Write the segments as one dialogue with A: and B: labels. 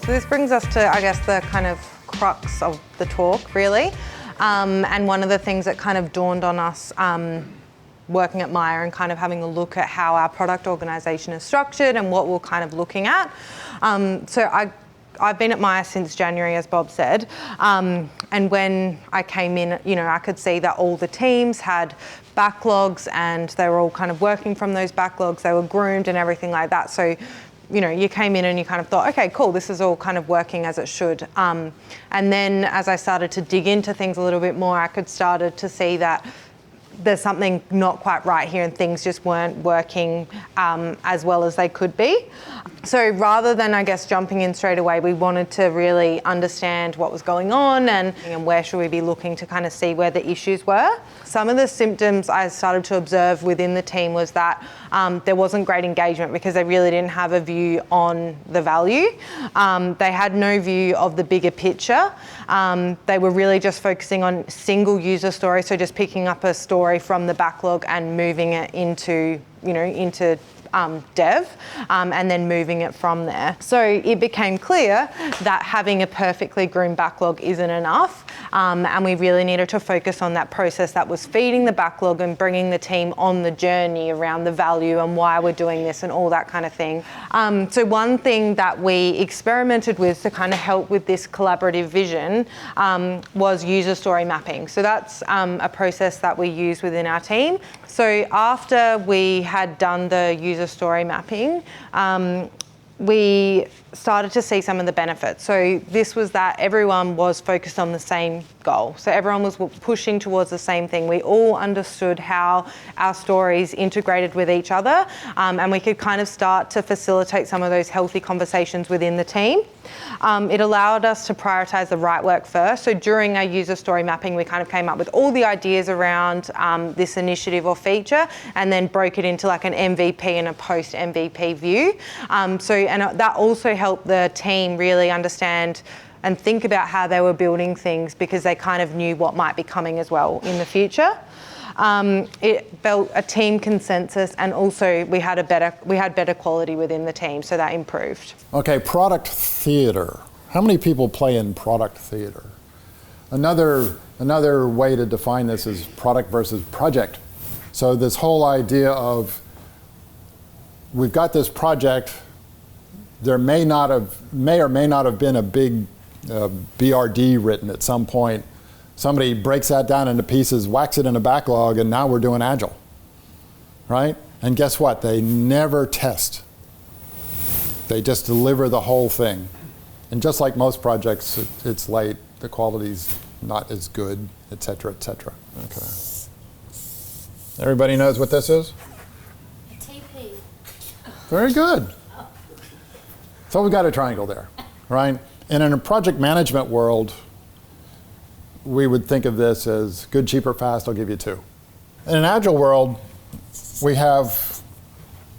A: So this brings us to, I guess, the kind of crux of the talk, really. And one of the things that kind of dawned on us working at MYER and kind of having a look at how our product organisation is structured and what we're kind of looking at. So I've been at MYER since January, as Bob said, and when I came in, I could see that all the teams had backlogs and they were all kind of working from those backlogs. They were groomed and everything like that. So, you came in and you kind of thought, okay, cool, this is all kind of working as it should. And then as I started to dig into things a little bit more, I started to see that there's something not quite right here and things just weren't working as well as they could be. So rather than, I guess, jumping in straight away, we wanted to really understand what was going on and where should we be looking to kind of see where the issues were. Some of the symptoms I started to observe within the team was that there wasn't great engagement because they really didn't have a view on the value. They had no view of the bigger picture. They were really just focusing on single user stories, so just picking up a story from the backlog and moving it into dev, and then moving it from there. So it became clear that having a perfectly groomed backlog isn't enough, and we really needed to focus on that process that was feeding the backlog and bringing the team on the journey around the value and why we're doing this and all that kind of thing. So one thing that we experimented with to kind of help with this collaborative vision was user story mapping. So that's a process that we use within our team. So after we had done the user story mapping, we started to see some of the benefits. So this was that everyone was focused on the same goal. So everyone was pushing towards the same thing. We all understood how our stories integrated with each other, and we could kind of start to facilitate some of those healthy conversations within the team. It allowed us to prioritize the right work first. So during our user story mapping, we kind of came up with all the ideas around this initiative or feature, and then broke it into like an MVP and a post-MVP view. And that also helped the team really understand and think about how they were building things because they kind of knew what might be coming as well in the future. It built a team consensus, and also we had better quality within the team, so that improved.
B: Okay, product theater. How many people play in product theater? Another way to define this is product versus project. So this whole idea of we've got this project, there may or may not have been a big BRD written at some point. Somebody breaks that down into pieces, whacks it in a backlog, and now we're doing Agile, right? And guess what? They never test. They just deliver the whole thing. And just like most projects, it's late, the quality's not as good, et cetera, et cetera. Okay. Everybody knows what this is?
C: A TP.
B: Very good. So we've got a triangle there, right? And in a project management world, we would think of this as good, cheaper, fast, I'll give you 2. In an Agile world, we have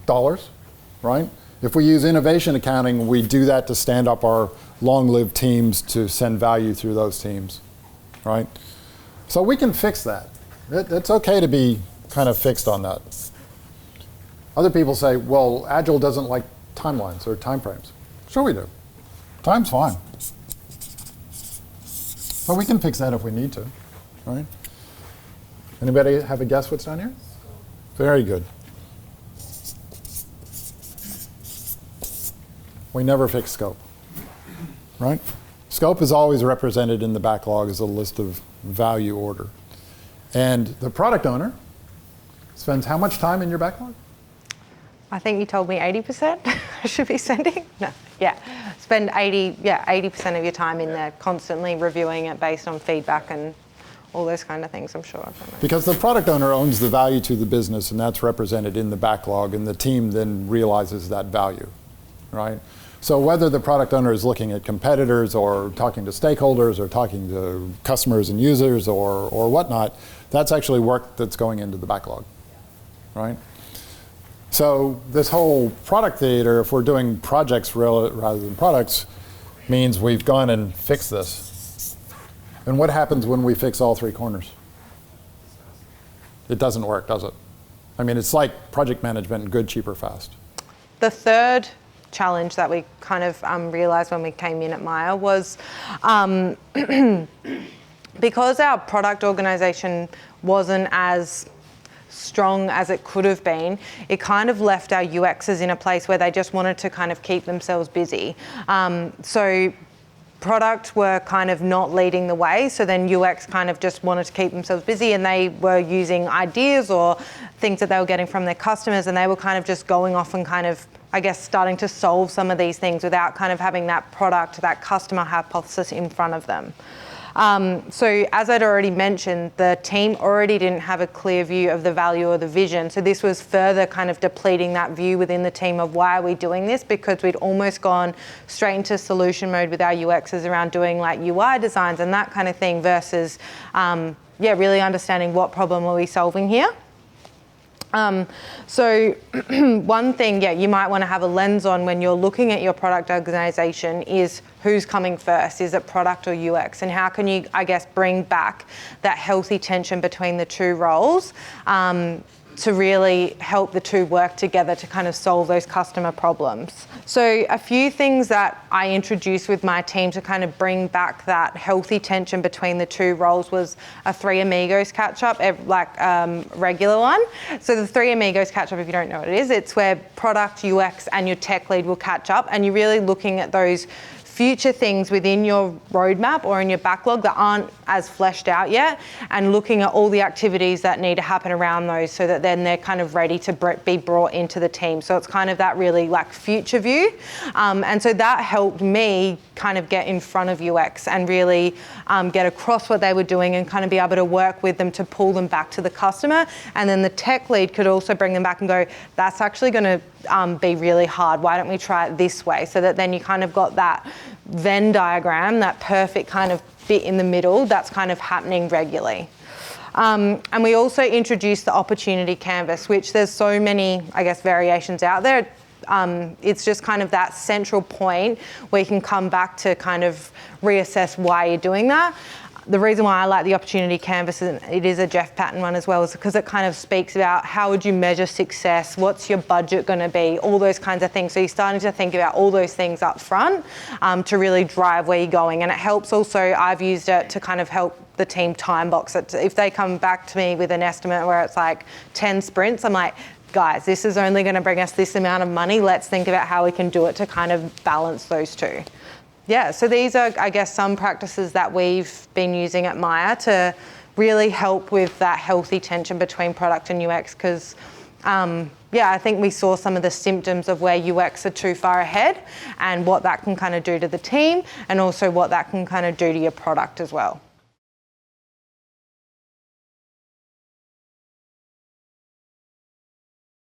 B: dollars, right? If we use innovation accounting, we do that to stand up our long-lived teams to send value through those teams, right? So we can fix that. It's okay to be kind of fixed on that. Other people say, well, Agile doesn't like timelines or timeframes. Sure we do. Time's fine. But we can fix that if we need to, right? Anybody have a guess what's down here? Very good. We never fix scope, right? Scope is always represented in the backlog as a list of value order. And the product owner spends how much time in your backlog?
A: I think you told me 80% I should be sending. No, yeah. Spend 80% of your time in there constantly reviewing it based on feedback and all those kind of things, I'm sure.
B: Because the product owner owns the value to the business, and that's represented in the backlog, and the team then realizes that value, right? So whether the product owner is looking at competitors or talking to stakeholders or talking to customers and users or whatnot, that's actually work that's going into the backlog, right? So this whole product theater, if we're doing projects rather than products, means we've gone and fixed this. And what happens when we fix all 3 corners? It doesn't work, does it? I mean, it's like project management, good, cheaper, fast.
A: The third challenge that we kind of realized when we came in at MYER was because our product organization wasn't as strong as it could have been, it kind of left our UXers in a place where they just wanted to kind of keep themselves busy. So product were kind of not leading the way, so then UX kind of just wanted to keep themselves busy, and they were using ideas or things that they were getting from their customers, and they were kind of just going off and kind of, I guess, starting to solve some of these things without kind of having that product, that customer hypothesis in front of them. So as I'd already mentioned, the team already didn't have a clear view of the value or the vision. So this was further kind of depleting that view within the team of why are we doing this, because we'd almost gone straight into solution mode with our UXs around doing like UI designs and that kind of thing versus, really understanding what problem are we solving here. So one thing, you might want to have a lens on when you're looking at your product organization is who's coming first? Is it product or UX? And how can you, I guess, bring back that healthy tension between the two roles to really help the two work together to kind of solve those customer problems. So a few things that I introduced with my team to kind of bring back that healthy tension between the two roles was a Three Amigos catch-up, regular one. So the Three Amigos catch-up, if you don't know what it is, it's where product, UX, and your tech lead will catch up, and you're really looking at those future things within your roadmap or in your backlog that aren't as fleshed out yet, and looking at all the activities that need to happen around those so that then they're kind of ready to be brought into the team. So it's kind of that really like future view. And so that helped me kind of get in front of UX and really get across what they were doing and kind of be able to work with them to pull them back to the customer. And then the tech lead could also bring them back and go, that's actually going to be really hard. Why don't we try it this way? So that then you kind of got that Venn diagram, that perfect kind of bit in the middle that's kind of happening regularly. And we also introduced the opportunity canvas, which there's so many, I guess, variations out there. It's just kind of that central point where you can come back to kind of reassess why you're doing that. The reason why I like the opportunity canvas, and it is a Jeff Patton one as well, is because it kind of speaks about how would you measure success, what's your budget going to be, all those kinds of things. So you're starting to think about all those things up front to really drive where you're going. And it helps also, I've used it to kind of help the team time box it. If they come back to me with an estimate where it's like 10 sprints, I'm like, guys, this is only going to bring us this amount of money. Let's think about how we can do it to kind of balance those two. Yeah, so these are, I guess, some practices that we've been using at MYER to really help with that healthy tension between product and UX, because, I think we saw some of the symptoms of where UX are too far ahead and what that can kind of do to the team, and also what that can kind of do to your product as well.